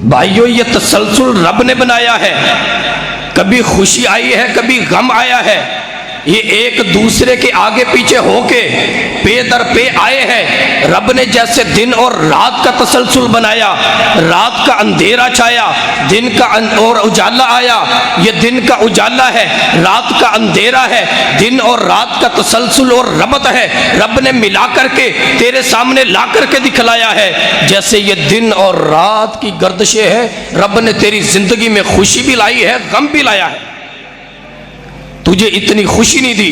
भाइयों ये तसलसल रब ने बनाया है, कभी खुशी आई है कभी गम आया है, ये एक दूसरे के आगे पीछे होके पे दर पे आए हैं। रब ने जैसे दिन और रात का तसलसल बनाया, रात का अंधेरा छाया, दिन का और उजाला आया, ये दिन का उजाला है, रात का अंधेरा है, दिन और रात का तसलसल और रबत है। रब ने मिला करके तेरे सामने ला करके दिखलाया है। जैसे ये दिन और रात की गर्दिशें हैं, रब ने तेरी जिंदगी में खुशी भी लाई है, गम भी लाया है। तुझे इतनी खुशी नहीं दी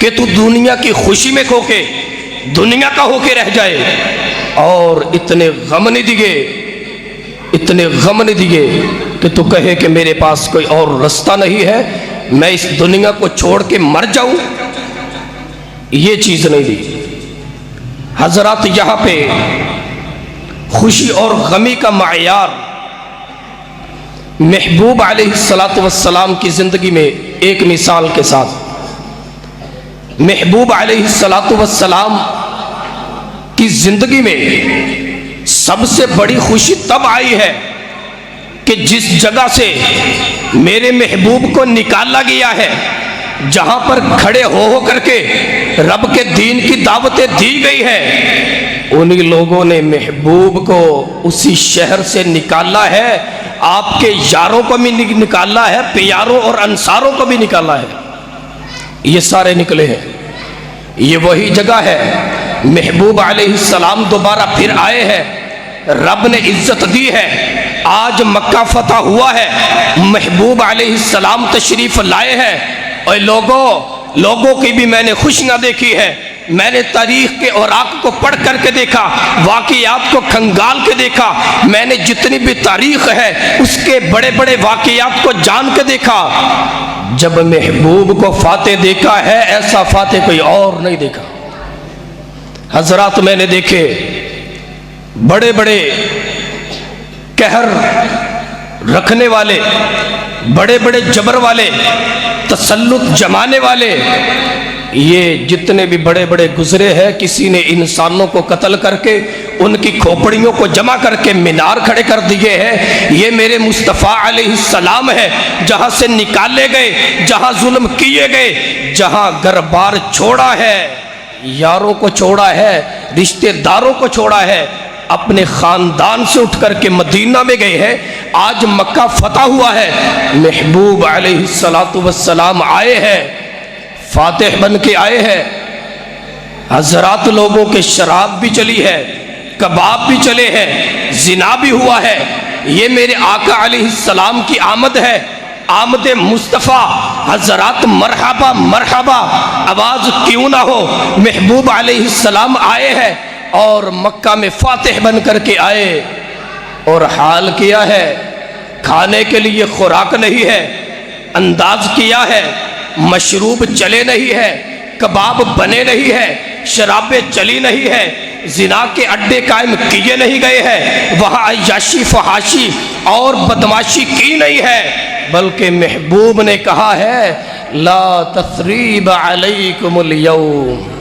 कि तू दुनिया की खुशी में खो के दुनिया का होके रह जाए, और इतने गम नहीं दिए, इतने गम नहीं दिए कि तू कहे कि मेरे पास कोई और रास्ता नहीं है, मैं इस दुनिया को छोड़ के मर जाऊं। ये चीज नहीं दी। हजरत यहां पे खुशी और गमी का मायार महबूब अलैहिस्सलातु वस्सलाम की जिंदगी में एक मिसाल के साथ, महबूब अलैहिस्सलातु वस्सलाम की जिंदगी में सबसे बड़ी खुशी तब आई है कि जिस जगह से मेरे महबूब को निकाला गया है, जहां पर खड़े हो करके रब के दीन की दावतें दी गई है, उन्हीं लोगों ने महबूब को उसी शहर से निकाला है। आपके यारों को भी निकाला है, प्यारों और अंसारों को भी निकाला है, ये सारे निकले हैं। ये वही जगह है, महबूब अलैहिस्सलाम दोबारा फिर आए हैं, रब ने इज्जत दी है। आज मक्का फतह हुआ है, महबूब अलैहिस्सलाम तशरीफ लाए हैं। और लोगों की भी मैंने खुशियां देखी है, मैंने तारीख के औराक को पढ़ करके देखा, वाक़ियात को खंगाल के देखा, मैंने जितनी भी तारीख है उसके बड़े बड़े वाक़ियात को जान के देखा। जब महबूब को फाते देखा है, ऐसा फाते कोई और नहीं देखा। हजरात मैंने देखे बड़े बड़े कहर रखने वाले, बड़े बड़े जबर वाले, तसल्लुत जमाने वाले, ये जितने भी बड़े बड़े गुजरे हैं, किसी ने इंसानों को कत्ल करके उनकी खोपड़ियों को जमा करके मीनार खड़े कर दिए हैं। ये मेरे मुस्तफ़ा अलैहिस्सलाम है, जहाँ से निकाले गए, जहाँ जुल्म किए गए, जहाँ घर-बार छोड़ा है, यारों को छोड़ा है, रिश्तेदारों को छोड़ा है, अपने खानदान से उठ करके मदीना में गए हैं। आज मक्का फतह हुआ है, महबूब अलैहिस्सलातु वस्सलाम आए हैं, फातिह बन के आए हैं। हजरात लोगों के शराब भी चली है, कबाब भी चले हैं, जिना भी हुआ है। ये मेरे आका अलैहिस्सलाम की आमद है, आमद मुस्तफ़ा। हजरात मरहबा मरहबा आवाज क्यों ना हो, महबूब अलैहिस्सलाम आए हैं और मक्का में फातिह बन करके आए। और हाल किया है, खाने के लिए खुराक नहीं है, अंदाज किया है, मशरूब चले नहीं है, कबाब बने नहीं है, शराबें चली नहीं है, जिना के अड्डे कायम किए नहीं गए हैं, वहाँ अय्याशी फहाशी और बदमाशी की नहीं है, बल्कि महबूब ने कहा है ला तस्रीब अलैकुमुल यौम,